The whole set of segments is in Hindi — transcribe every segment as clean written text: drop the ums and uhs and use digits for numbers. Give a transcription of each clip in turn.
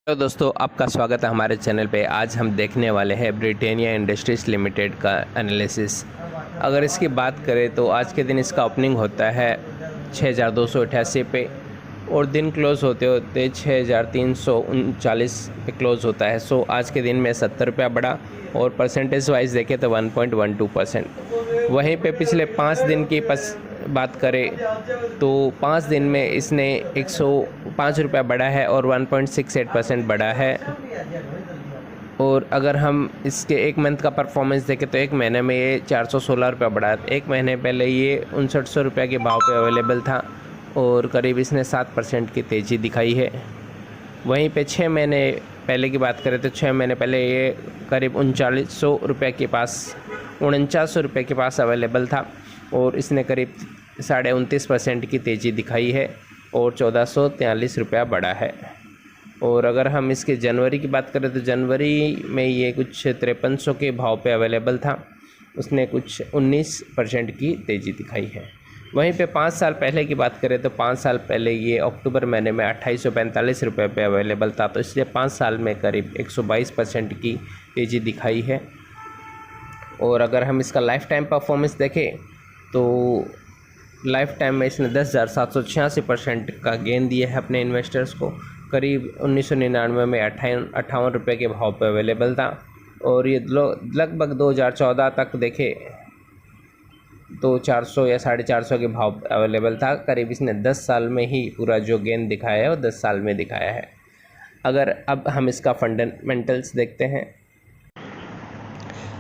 तो दोस्तों आपका स्वागत है हमारे चैनल पे। आज हम देखने वाले हैं ब्रिटेनिया इंडस्ट्रीज़ लिमिटेड का एनालिसिस। अगर इसकी बात करें तो आज के दिन इसका ओपनिंग होता है 6288 पे और दिन क्लोज़ होते होते 6339 पे क्लोज़ होता है। सो आज के दिन में 70 रुपया बढ़ा और परसेंटेज वाइज देखें तो 1.12%। वहीं पे पिछले 5 दिन की बात करें तो 5 दिन में इसने 105 रुपया बढ़ा है और 1.68% बढ़ा है। और अगर हम इसके एक मंथ का परफॉर्मेंस देखें तो एक महीने में ये 416 रुपया बढ़ा है। एक महीने पहले ये 5900 रुपये के भाव पे अवेलेबल था और करीब इसने 7% की तेज़ी दिखाई है। वहीं पे 6 महीने पहले की बात करें तो 6 महीने पहले ये करीब 3900 रुपये के पास 4900 रुपये के पास अवेलेबल था और इसने करीब 29.5% की तेज़ी दिखाई है और 1443 रुपया बढ़ा है। और अगर हम इसके जनवरी की बात करें तो जनवरी में ये कुछ 5300 के भाव पे अवेलेबल था, उसने कुछ 19% की तेज़ी दिखाई है। वहीं पे 5 साल पहले की बात करें तो 5 साल पहले ये अक्टूबर महीने में 2845 रुपये पे अवेलेबल था, तो इसलिए 5 साल में करीब 122% की तेज़ी दिखाई है। और अगर हम इसका लाइफ टाइम परफॉर्मेंस देखें तो लाइफ टाइम में इसने 10,786% का गेन दिया है अपने इन्वेस्टर्स को। करीब 1999 में 58 रुपये के भाव पर अवेलेबल था और ये लगभग 2014 तक देखे तो 400 या 450 के भाव अवेलेबल था। करीब इसने 10 साल में ही पूरा जो गेन दिखाया है वो 10 साल में दिखाया है। अगर अब हम इसका फंडामेंटल्स देखते हैं,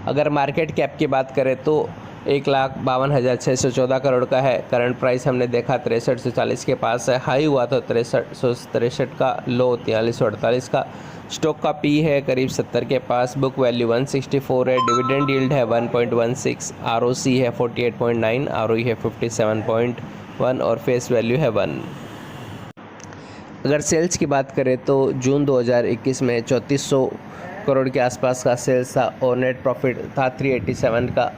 अगर मार्केट कैप की बात करें तो 1,52,614 करोड़ का है। करंट प्राइस हमने देखा 6340 के पास है। हाई हुआ तो 6363 का, लो 4348 का। स्टॉक का पी है करीब 70 के पास। बुक वैल्यू 164 है। डिविडेंड यील्ड है 1.16। आरओसी है 48.9, आरओई है 57.1 और फेस वैल्यू है 1। अगर सेल्स की बात करें तो जून 2021 में 3400 करोड़ के आसपास का सेल्स था और नेट प्रॉफिट था 387 का।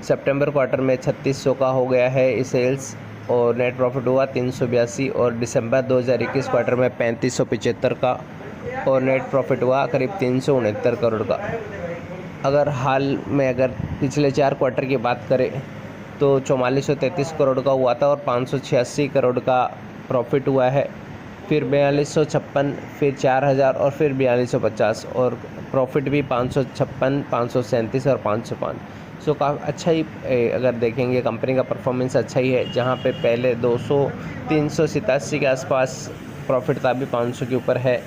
सितंबर क्वार्टर में 3600 का हो गया है ये सेल्स और नेट प्रॉफिट हुआ 382 और दिसंबर 2021 क्वार्टर में 3575 का और नेट प्रॉफिट हुआ करीब 369 करोड़ का। अगर हाल में अगर पिछले 4 क्वार्टर की बात करें तो 4433 करोड़ का हुआ था और 586 करोड़ का प्रॉफिट हुआ है। फिर 4256, फिर 4000 और फिर 4250 और प्रॉफिट भी 556, 537 और 505। सो काफ़ी अच्छा ही अगर देखेंगे कंपनी का परफॉर्मेंस अच्छा ही है। जहाँ पे पहले 387 के आसपास प्रॉफिट था, अभी 500 के ऊपर है।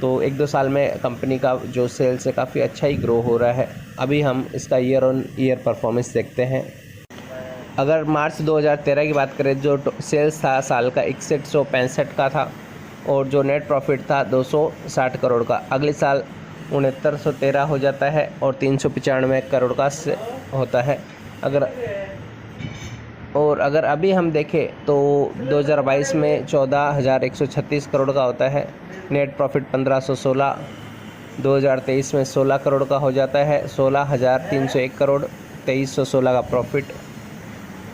तो 1-2 साल में कंपनी का जो सेल्स है काफ़ी अच्छा ही ग्रो हो रहा है। अभी हम इसका ईयर ऑन ईयर परफॉर्मेंस देखते हैं। अगर मार्च 2013 की बात करें जो सेल्स था साल का 6165 का था और जो नेट प्रॉफिट था 260 करोड़ का। अगले साल 6913 हो जाता है और 395 करोड़ का होता है। अगर अभी हम देखें तो 2022 में 14,136 करोड़ का होता है। Net profit 1516। 2023 में 16 करोड़ का हो जाता है, 16,301 करोड़, 2316 का प्रॉफिट।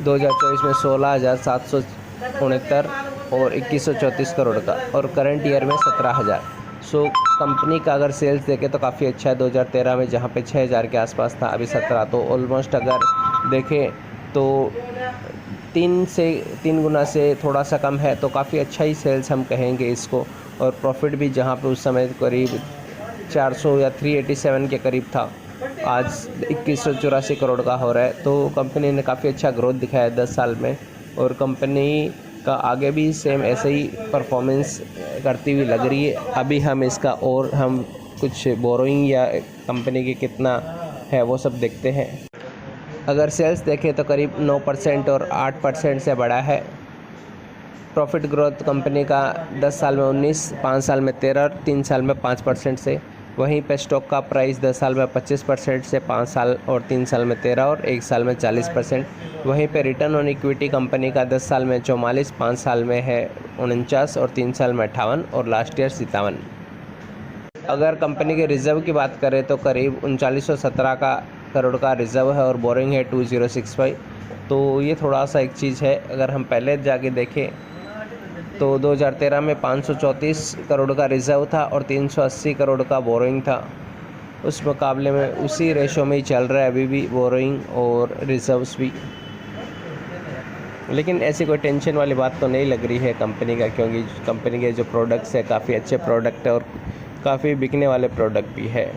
2024 में 16,769 और 2134 करोड़ का और करंट ईयर में 17,000। सो कंपनी का अगर सेल्स देखें तो काफ़ी अच्छा है। 2013 में जहाँ पे 6000 के आसपास था, अभी 17, तो ऑलमोस्ट अगर देखें तो 3 गुना से थोड़ा सा कम है, तो काफ़ी अच्छा ही सेल्स हम कहेंगे इसको। और प्रॉफिट भी जहाँ पे उस समय करीब 400 या 387 के करीब था, आज 2184 करोड़ का हो रहा है। तो कंपनी ने काफ़ी अच्छा ग्रोथ दिखाया है 10 साल में और कंपनी का आगे भी सेम ऐसे ही परफॉर्मेंस करती हुई लग रही है। अभी हम इसका और हम कुछ बोरोइंग या कंपनी की कितना है वो सब देखते हैं। अगर सेल्स देखें तो करीब 9% और 8% से बढ़ा है। प्रॉफिट ग्रोथ कंपनी का 10 साल में 19, 5 साल में 13 और 3 साल में 5% से। वहीं पे स्टॉक का प्राइस 10 साल में 25% से, 5 साल और 3 साल में 13 और 1 साल में 40%। वहीं पे रिटर्न ऑन इक्विटी कंपनी का 10 साल में 44, 5 साल में है 49 और 3 साल में 58 और लास्ट ईयर 57। अगर कंपनी के रिज़र्व की बात करें तो करीब 3917 करोड़ का रिज़र्व है और बोरिंग है 2065। तो ये थोड़ा सा एक चीज़ है। अगर हम पहले जाके देखें तो 2013 में 534 करोड़ का रिज़र्व था और 380 करोड़ का बोरोइंग था। उस मुकाबले में उसी रेशो में ही चल रहा है अभी भी बोरोइंग और रिज़र्व्स भी। लेकिन ऐसी कोई टेंशन वाली बात तो नहीं लग रही है कंपनी का, क्योंकि कंपनी के जो प्रोडक्ट्स है काफ़ी अच्छे प्रोडक्ट है और काफ़ी बिकने वाले प्रोडक्ट भी है।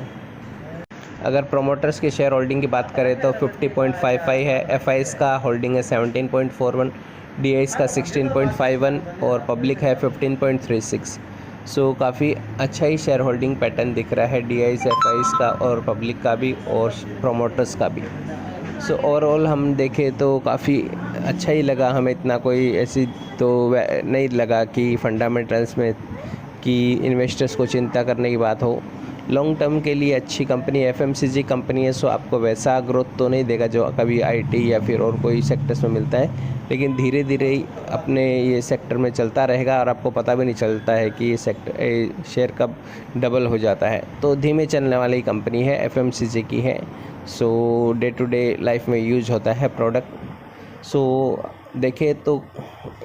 अगर प्रोमोटर्स की शेयर होल्डिंग की बात करें तो 50.55 है, एफआईएस का होल्डिंग है 17.41, डीआईएस का 16.51 और पब्लिक है 15.36। सो काफ़ी अच्छा ही शेयर होल्डिंग पैटर्न दिख रहा है डीआईएस, एफआईएस का और पब्लिक का भी और प्रोमोटर्स का भी। सो ओवरऑल हम देखें तो काफ़ी अच्छा ही लगा हमें, इतना कोई ऐसी तो नहीं लगा कि फंडामेंटल्स में कि इन्वेस्टर्स को चिंता करने की बात हो। लॉन्ग टर्म के लिए अच्छी कंपनी एफएमसीजी कंपनी है, सो आपको वैसा ग्रोथ तो नहीं देगा जो कभी आईटी या फिर और कोई सेक्टर्स में मिलता है, लेकिन धीरे धीरे ही अपने ये सेक्टर में चलता रहेगा और आपको पता भी नहीं चलता है कि ये शेयर कब डबल हो जाता है। तो धीमे चलने वाली कंपनी है, एफएमसीजी की है। सो डे टू डे लाइफ में यूज होता है प्रोडक्ट। सो देखें तो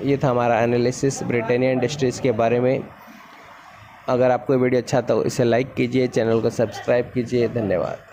ये था हमारा एनालिसिस ब्रिटानिया इंडस्ट्रीज़ के बारे में। अगर आपको वीडियो अच्छा तो इसे लाइक कीजिए, चैनल को सब्सक्राइब कीजिए। धन्यवाद।